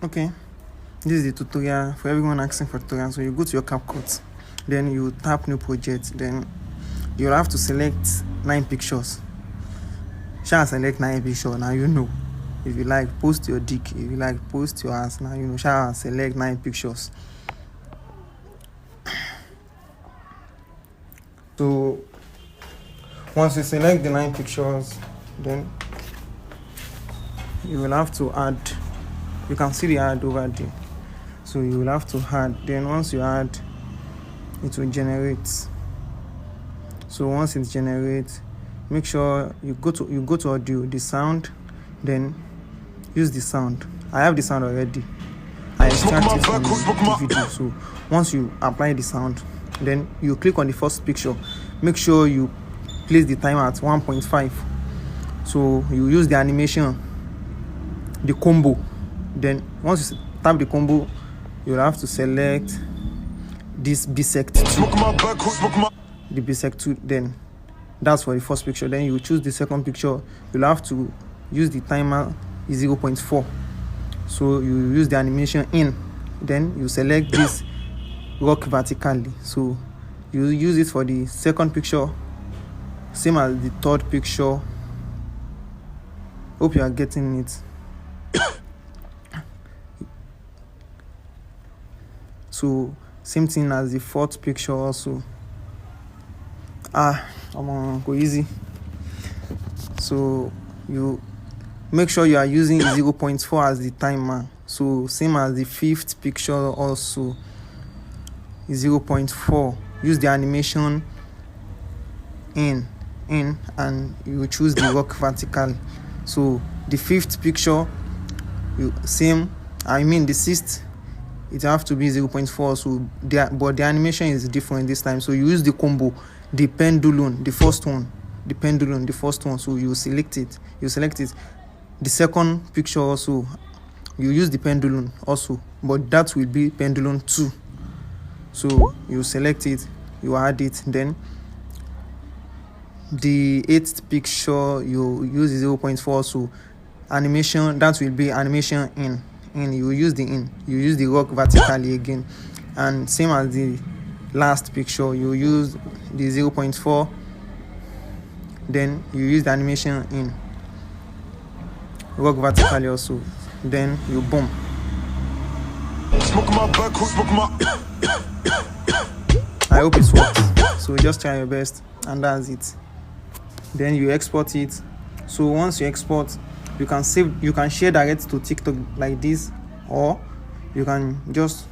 Okay, this is the tutorial for everyone asking for tutorial. So you go to your CapCut, then you tap new project, then you'll have to select 9 pictures. Shall select 9 pictures. Now you know. If you like, post your dick. If you like, post your ass. Now you know. Shall select 9 pictures. So once you select the 9 pictures, then you will have to add. You can see the add over there. So you will have to add. Then once you add, it will generate. So once it generates, make sure you go to audio, the sound, then use the sound. I have the sound already. I extract it from the video. So once you apply the sound, then you click on the first picture. Make sure you place the timer at 1.5. So you use the animation, the combo. Then once you tap the combo, you'll have to select this bisect 2. The bisect 2, then that's for the first picture. Then you choose the second picture. You'll have to use the timer is 0.4. So you use the animation in. Then you select this rock vertically. So you use it for the second picture, same as the third picture. Hope you are getting it. So same thing as the fourth picture also. Come on, go easy. So you make sure you are using 0.4 as the timer. So same as the fifth picture also, 0.4. Use the animation in, and you choose the rock vertical. So the fifth picture, the sixth, it have to be 0.4. So but the animation is different this time. So you use the combo, the pendulum, the first one. So you select it. The second picture also, you use the pendulum also, but that will be pendulum 2. So you select it, you add it. Then the 8th picture, you use 0.4. So animation, that will be animation in. You use the in. You use the rock vertically again, and same as the last picture, you use the 0.4. Then you use the animation in, rock vertically also. Then you boom. I hope it works. So just try your best, and that's it. Then you export it. So once you export, you can share direct to TikTok like this, or you can just